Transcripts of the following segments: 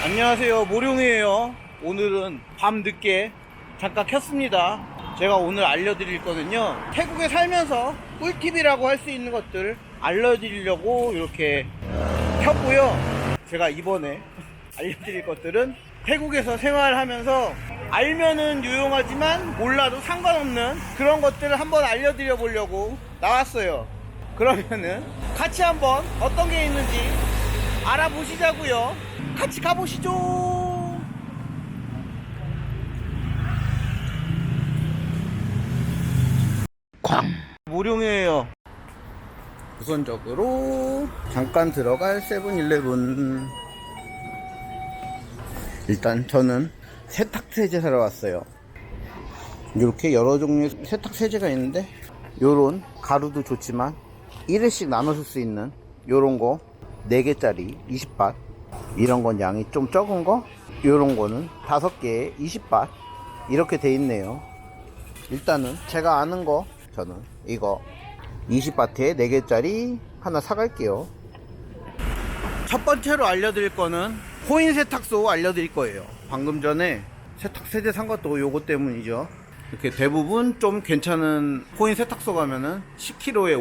안녕하세요, 모룡이에요. 오늘은 밤 늦게 잠깐 켰습니다. 제가 오늘 알려드릴 거는요, 태국에 살면서 꿀팁이라고 할 수 있는 것들 알려드리려고 이렇게 켰고요. 제가 이번에 알려드릴 것들은 태국에서 생활하면서 알면은 유용하지만 몰라도 상관없는 그런 것들을 한번 알려드려 보려고 나왔어요. 그러면은 같이 한번 어떤 게 있는지 알아보시자고요. 같이 가보시죠. 모룡이에요. 우선적으로 잠깐 들어갈 세븐일레븐. 일단 저는 세탁세제 사러 왔어요. 이렇게 여러 종류의 세탁세제가 있는데, 요런 가루도 좋지만 1회씩 나눠 쓸 수 있는 요런 거 4개짜리 20밭, 이런 건 양이 좀 적은 거, 요런 거는 5개에 20밭 이렇게 돼 있네요. 일단은 제가 아는 거, 저는 이거 20바트에 4개짜리 하나 사갈게요. 첫 번째로 알려드릴 거는 코인 세탁소 알려드릴 거예요. 방금 전에 세탁세제 산 것도 요거 때문이죠. 이렇게 대부분 좀 괜찮은 코인 세탁소 가면은 10kg에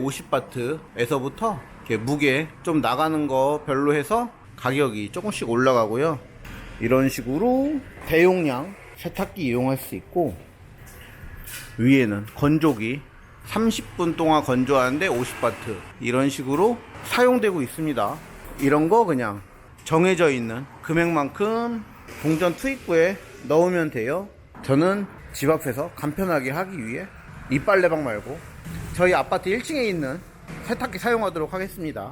50바트에서부터 이렇게 무게 좀 나가는 거 별로 해서 가격이 조금씩 올라가고요. 이런 식으로 대용량 세탁기 이용할 수 있고, 위에는 건조기 30분 동안 건조하는데 50바트, 이런 식으로 사용되고 있습니다. 이런 거 그냥 정해져 있는 금액만큼 동전 투입구에 넣으면 돼요. 저는 집 앞에서 간편하게 하기 위해 이 빨래방 말고 저희 아파트 1층에 있는 세탁기 사용하도록 하겠습니다.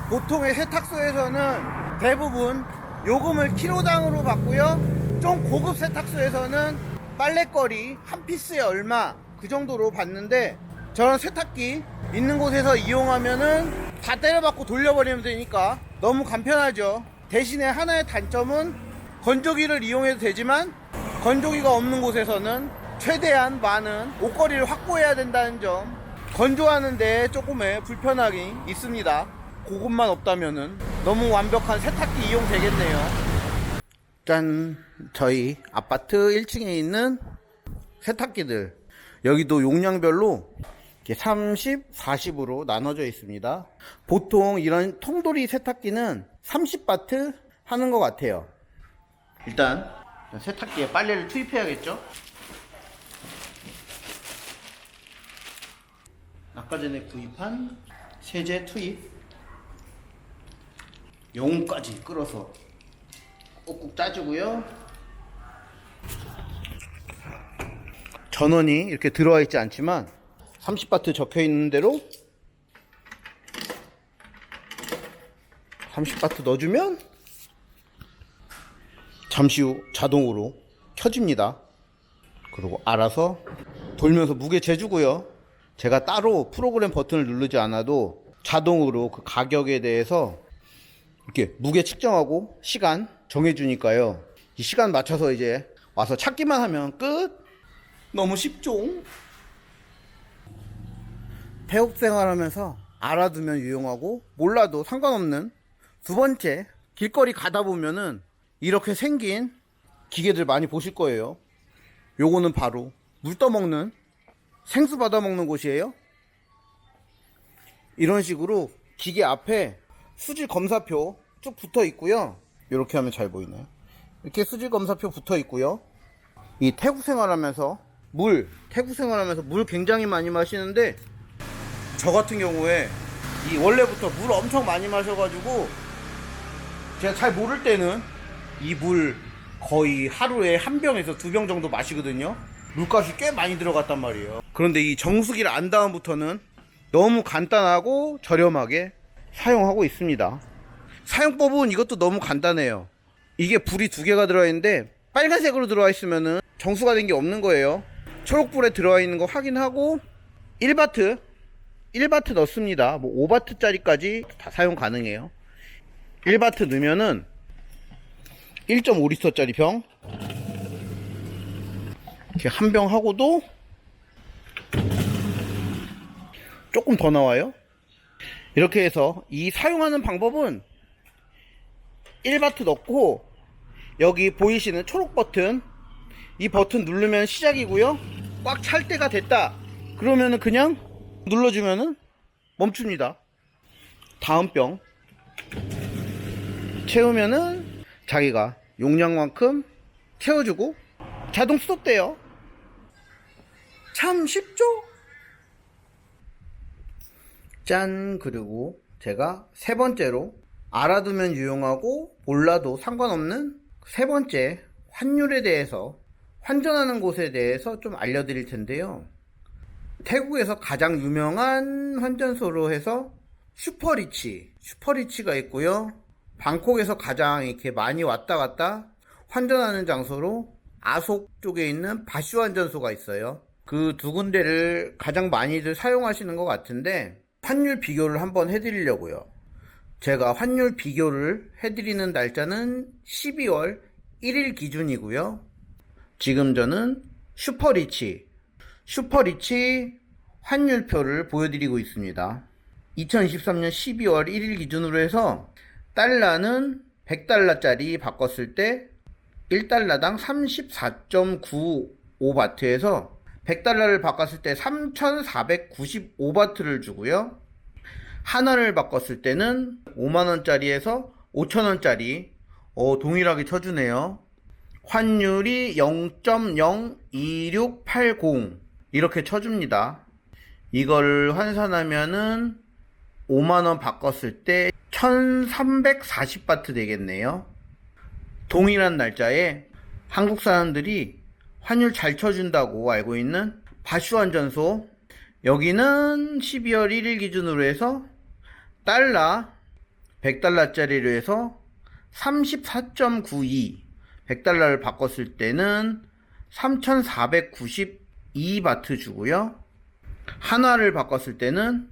보통의 세탁소에서는 대부분 요금을 키로당으로 받고요. 좀 고급 세탁소에서는 빨래거리 한 피스에 얼마 그 정도로 받는데, 저런 세탁기 있는 곳에서 이용하면은 다 때려받고 돌려버리면 되니까 너무 간편하죠. 대신에 하나의 단점은 건조기를 이용해도 되지만 건조기가 없는 곳에서는 최대한 많은 옷걸이를 확보해야 된다는 점, 건조하는데 조금의 불편함이 있습니다. 그것만 없다면은 너무 완벽한 세탁기 이용 되겠네요. 짠! 저희 아파트 1층에 있는 세탁기들, 여기도 용량별로 이렇게 30, 40으로 나눠져 있습니다. 보통 이런 통돌이 세탁기는 30바트 하는 것 같아요. 일단 세탁기에 빨래를 투입해야겠죠. 아까 전에 구입한 세제 투입, 용까지 끌어서 꾹꾹 짜주고요. 전원이 이렇게 들어와 있지 않지만 30바트 적혀 있는 대로 30바트 넣어주면 잠시 후 자동으로 켜집니다. 그리고 알아서 돌면서 무게 재주고요. 제가 따로 프로그램 버튼을 누르지 않아도 자동으로 그 가격에 대해서 이렇게 무게 측정하고 시간 정해주니까요. 이 시간 맞춰서 이제 와서 찾기만 하면 끝. 너무 쉽죠? 태국 생활하면서 알아두면 유용하고 몰라도 상관없는 두 번째, 길거리 가다 보면은 이렇게 생긴 기계들 많이 보실 거예요. 요거는 바로 물 떠먹는, 생수 받아먹는 곳이에요. 이런 식으로 기계 앞에 수질 검사표 쭉 붙어 있고요. 이렇게 하면 잘 보이나요? 이렇게 수질 검사표 붙어 있고요. 이 태국 생활하면서 물 굉장히 많이 마시는데, 저 같은 경우에 이 원래부터 물 엄청 많이 마셔가지고 제가 잘 모를 때는 이 물 거의 하루에 한 병에서 2병 정도 마시거든요. 물값이 꽤 많이 들어갔단 말이에요. 그런데 이 정수기를 안 다음부터는 너무 간단하고 저렴하게 사용하고 있습니다. 사용법은 이것도 너무 간단해요. 이게 불이 2개가 들어와 있는데 빨간색으로 들어와 있으면은 정수가 된 게 없는 거예요. 초록불에 들어와 있는 거 확인하고 1바트 넣습니다. 뭐 5바트짜리까지 다 사용 가능해요. 1바트 넣으면은 1.5리터짜리 병 이렇게 한 병 하고도 조금 더 나와요. 이렇게 해서 이 사용하는 방법은 1바트 넣고 여기 보이시는 초록 버튼, 이 버튼 누르면 시작이고요. 꽉 찰 때가 됐다 그러면은 그냥 눌러주면은 멈춥니다. 다음 병 채우면은 자기가 용량만큼 채워주고 자동 스톱돼요. 참 쉽죠? 짠. 그리고 제가 세 번째로 알아두면 유용하고 몰라도 상관없는 세 번째 환율에 대해서, 환전하는 곳에 대해서 좀 알려드릴 텐데요. 태국에서 가장 유명한 환전소로 해서 슈퍼리치가 있고요. 방콕에서 가장 이렇게 많이 왔다 갔다 환전하는 장소로 아속 쪽에 있는 바슈 환전소가 있어요. 그 두 군데를 가장 많이들 사용하시는 것 같은데, 환율 비교를 한번 해드리려고요. 제가 환율 비교를 해드리는 날짜는 12월 1일 기준이고요. 지금 저는 슈퍼리치 환율표를 보여드리고 있습니다. 2023년 12월 1일 기준으로 해서 달러는 100달러짜리 바꿨을 때 1달러당 34.95바트에서 100달러를 바꿨을 때 3,495바트를 주고요. 하나를 바꿨을 때는 5만원짜리에서 5천원짜리 동일하게 쳐주네요. 환율이 0.02680 이렇게 쳐줍니다. 이걸 환산하면은 5만원 바꿨을 때 1340바트 되겠네요. 동일한 날짜에 한국 사람들이 환율 잘 쳐준다고 알고 있는 바슈 환전소, 여기는 12월 1일 기준으로 해서 달러 100달러짜리로 해서 34.92, 100달러를 바꿨을 때는 3492바트 주고요. 하나를 바꿨을 때는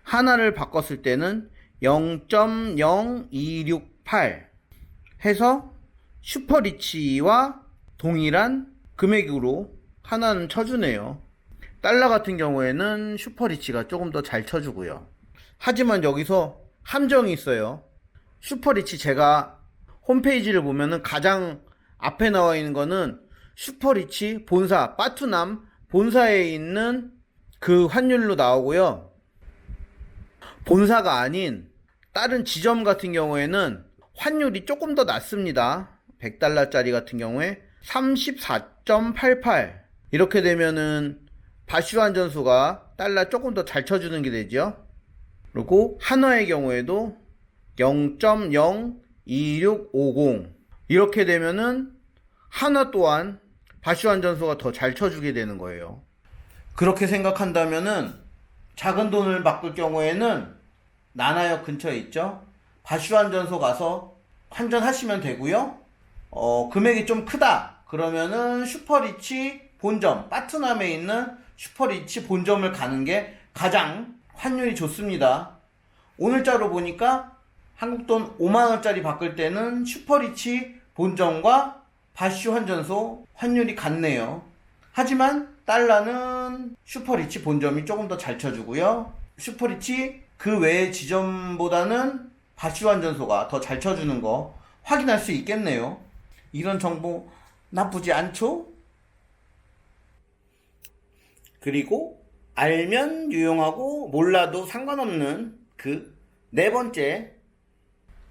0.0268 해서 슈퍼리치와 동일한 금액으로 하나는 쳐주네요. 달러 같은 경우에는 슈퍼리치가 조금 더 잘 쳐주고요. 하지만 여기서 함정이 있어요. 슈퍼리치 제가 홈페이지를 보면은 가장 앞에 나와 있는 거는 슈퍼리치 본사, 빠투남 본사에 있는 그 환율로 나오고요. 본사가 아닌 다른 지점 같은 경우에는 환율이 조금 더 낮습니다. 100달러짜리 같은 경우에 34.88, 이렇게 되면은 바슈 환전소가 달러 조금 더 잘 쳐주는 게 되죠. 그리고 한화의 경우에도 0.02650, 이렇게 되면은 한화 또한 바슈 환전소가 더 잘 쳐주게 되는 거예요. 그렇게 생각한다면은 작은 돈을 바꿀 경우에는 나나역 근처에 있죠. 바슈 환전소 가서 환전하시면 되고요. 금액이 좀 크다 그러면은 슈퍼리치 본점, 빠트남에 있는 슈퍼리치 본점을 가는 게 가장 환율이 좋습니다. 오늘자로 보니까 한국돈 5만원짜리 바꿀 때는 슈퍼리치 본점과 바슈 환전소 환율이 같네요. 하지만 달러는 슈퍼리치 본점이 조금 더 잘 쳐주고요. 슈퍼리치 그 외의 지점보다는 바슈 환전소가 더 잘 쳐주는 거 확인할 수 있겠네요. 이런 정보 나쁘지 않죠? 그리고 알면 유용하고 몰라도 상관없는 그 네 번째,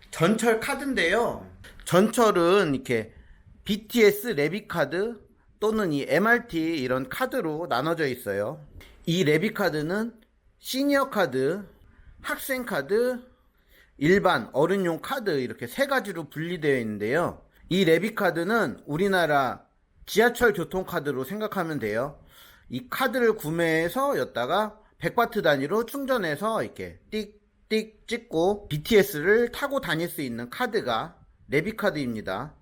전철 카드인데요. 전철은 이렇게 BTS 레빗 카드 또는 이 MRT 이런 카드로 나눠져 있어요. 이 레빗 카드는 시니어 카드, 학생 카드, 일반 어른용 카드, 이렇게 세 가지로 분리되어 있는데요. 이 레빗 카드는 우리나라 지하철 교통카드로 생각하면 돼요. 이 카드를 구매해서 였다가 100바트 단위로 충전해서 이렇게 띡띡 찍고 BTS를 타고 다닐 수 있는 카드가 레빗 카드입니다.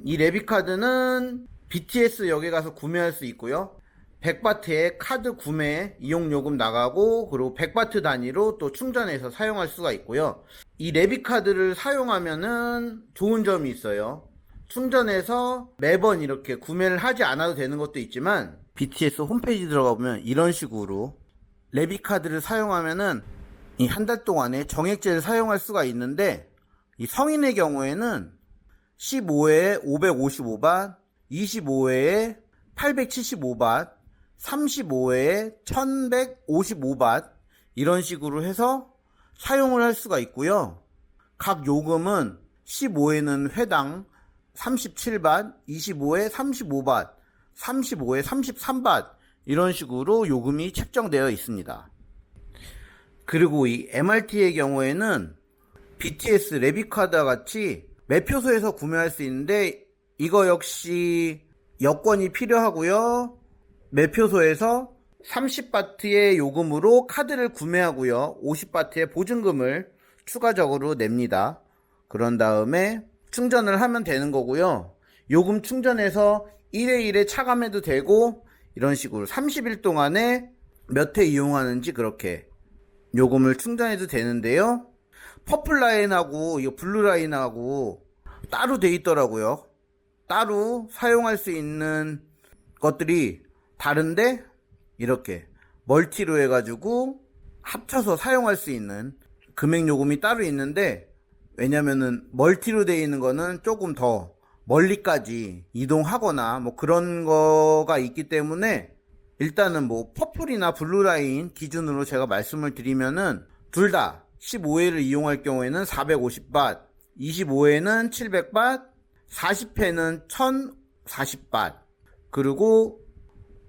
이 레빗 카드는 BTS 역에 가서 구매할 수 있고요. 100바트의 카드 구매 이용요금 나가고, 그리고 100바트 단위로 또 충전해서 사용할 수가 있고요. 이 레빗 카드를 사용하면은 좋은 점이 있어요. 충전해서 매번 이렇게 구매를 하지 않아도 되는 것도 있지만 BTS 홈페이지 들어가 보면 이런 식으로 레비카드를 사용하면은 이 한 달 동안에 정액제를 사용할 수가 있는데, 이 성인의 경우에는 15회에 555바, 25회에 875바, 35회에 1155바 이런 식으로 해서 사용을 할 수가 있고요. 각 요금은 15회는 회당 37바, 25회 35바, 35회 33바 이런 식으로 요금이 책정되어 있습니다. 그리고 이 MRT의 경우에는 BTS 레비카드와 같이 매표소에서 구매할 수 있는데, 이거 역시 여권이 필요하고요. 매표소에서 30바트의 요금으로 카드를 구매하고요. 50바트의 보증금을 추가적으로 냅니다. 그런 다음에 충전을 하면 되는 거고요. 요금 충전해서 1회 1회 차감해도 되고, 이런 식으로 30일 동안에 몇 회 이용하는지 그렇게 요금을 충전해도 되는데요. 퍼플라인하고 이 블루라인하고 따로 돼 있더라고요. 따로 사용할 수 있는 것들이 다른데 이렇게 멀티로 해가지고 합쳐서 사용할 수 있는 금액 요금이 따로 있는데, 왜냐면은 멀티로 되어 있는 거는 조금 더 멀리까지 이동하거나 뭐 그런 거가 있기 때문에, 일단은 뭐 퍼플이나 블루라인 기준으로 제가 말씀을 드리면은 둘 다 15회를 이용할 경우에는 450바, 25회는 700바, 40회는 1040바, 그리고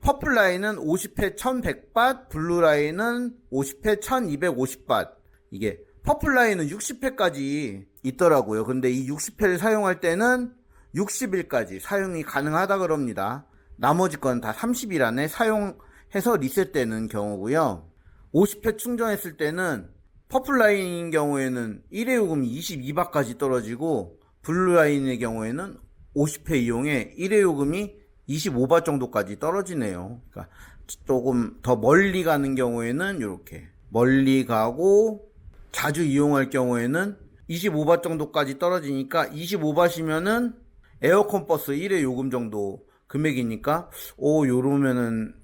퍼플라인은 50회 1100바, 블루라인은 50회 1250바. 이게 퍼플라인은 60회까지 있더라고요. 근데 이 60회를 사용할 때는 60일까지 사용이 가능하다 그럽니다. 나머지 건 다 30일 안에 사용해서 리셋되는 경우고요. 50회 충전했을 때는 퍼플라인인 경우에는 1회 요금이 22바트까지 떨어지고, 블루라인의 경우에는 50회 이용에 1회 요금이 25바트 정도까지 떨어지네요. 그러니까 조금 더 멀리 가는 경우에는 이렇게 멀리 가고, 자주 이용할 경우에는 25바트 정도까지 떨어지니까 25바트이면은 에어컨 버스 1회 요금 정도 금액이니까 요러면은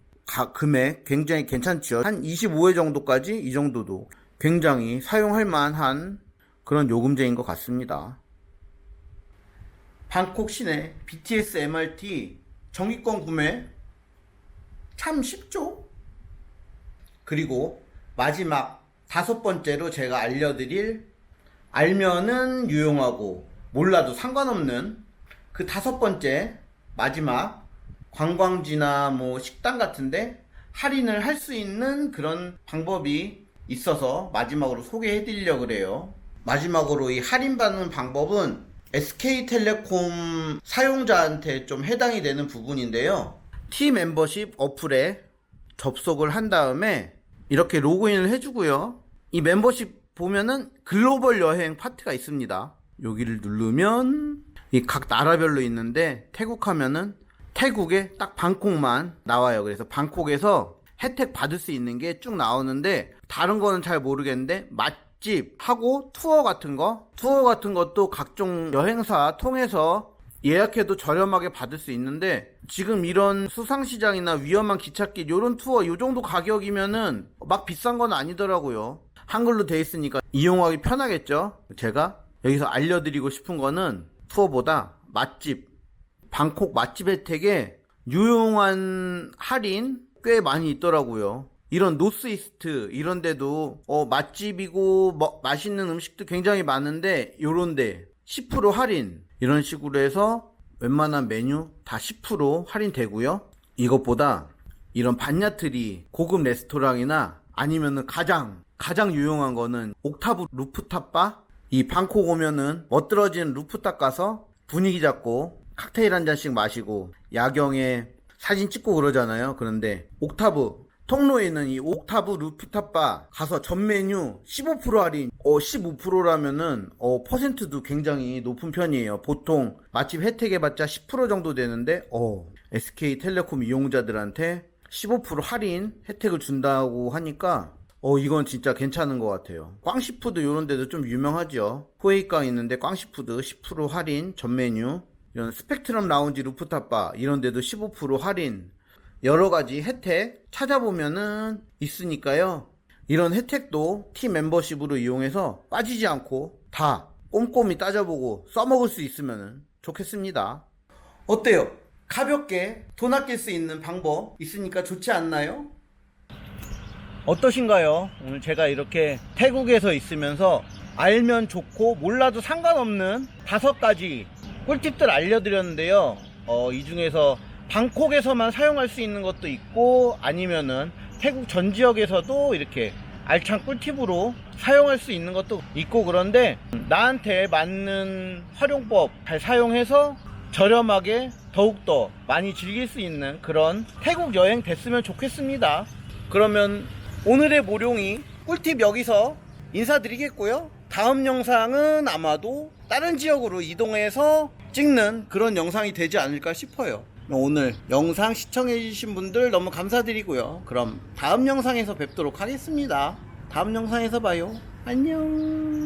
금액 굉장히 괜찮죠. 한 25회 정도까지, 이 정도도 굉장히 사용할 만한 그런 요금제인 것 같습니다. 방콕 시내 BTS MRT 정기권 구매 참 쉽죠? 그리고 마지막 5번째로 제가 알려드릴, 알면은 유용하고 몰라도 상관없는 그 5번째 마지막, 관광지나 뭐 식당 같은데 할인을 할 수 있는 그런 방법이 있어서 마지막으로 소개해 드리려고 그래요. 마지막으로 이 할인받는 방법은 SK텔레콤 사용자한테 좀 해당이 되는 부분인데요. T 멤버십 어플에 접속을 한 다음에 이렇게 로그인을 해주고요. 이 멤버십 보면은 글로벌 여행 파트가 있습니다. 여기를 누르면 이 각 나라별로 있는데, 태국 하면은 태국에 딱 방콕만 나와요. 그래서 방콕에서 혜택 받을 수 있는 게 쭉 나오는데, 다른 거는 잘 모르겠는데 맛집하고 투어 같은 것도 각종 여행사 통해서 예약해도 저렴하게 받을 수 있는데, 지금 이런 수상시장이나 위험한 기찻길 요런 투어 요 정도 가격이면은 막 비싼 건 아니더라고요. 한글로 돼 있으니까 이용하기 편하겠죠. 제가 여기서 알려드리고 싶은 거는 투어보다 맛집, 방콕 맛집 혜택에 유용한 할인 꽤 많이 있더라고요. 이런 노스이스트 이런 데도 맛집이고 맛있는 음식도 굉장히 많은데, 요런데 10% 할인 이런 식으로 해서 웬만한 메뉴 다 10% 할인되고요. 이것보다 이런 반야트리 고급 레스토랑이나 아니면은 가장 유용한 거는 옥타브 루프탑바. 이 방콕 오면은 멋들어진 루프탑 가서 분위기 잡고 칵테일 한 잔씩 마시고 야경에 사진 찍고 그러잖아요. 그런데 옥타브 통로에 있는 이 옥타브 루프탑바 가서 전 메뉴 15% 할인, 15%라면은 퍼센트도 굉장히 높은 편이에요. 보통 맛집 혜택 해봤자 10% 정도 되는데 SK텔레콤 이용자들한테 15% 할인 혜택을 준다고 하니까 이건 진짜 괜찮은 것 같아요. 꽝시푸드 이런 데도 좀 유명하죠. 호에이깡 있는데 꽝시푸드 10% 할인 전 메뉴 이런 스펙트럼 라운지 루프탑바 이런 데도 15% 할인, 여러 가지 혜택 찾아보면은 있으니까요. 이런 혜택도 팀 멤버십으로 이용해서 빠지지 않고 다 꼼꼼히 따져보고 써먹을 수 있으면 좋겠습니다. 어때요? 가볍게 돈 아낄 수 있는 방법 있으니까 좋지 않나요? 어떠신가요? 오늘 제가 이렇게 태국에서 있으면서 알면 좋고 몰라도 상관없는 5가지 꿀팁들 알려드렸는데요. 이 중에서 방콕에서만 사용할 수 있는 것도 있고 아니면은 태국 전 지역에서도 이렇게 알찬 꿀팁으로 사용할 수 있는 것도 있고, 그런데 나한테 맞는 활용법 잘 사용해서 저렴하게 더욱더 많이 즐길 수 있는 그런 태국 여행 됐으면 좋겠습니다. 그러면 오늘의 모룡이 꿀팁 여기서 인사드리겠고요. 다음 영상은 아마도 다른 지역으로 이동해서 찍는 그런 영상이 되지 않을까 싶어요. 오늘 영상 시청해주신 분들 너무 감사드리고요. 그럼 다음 영상에서 뵙도록 하겠습니다. 다음 영상에서 봐요. 안녕.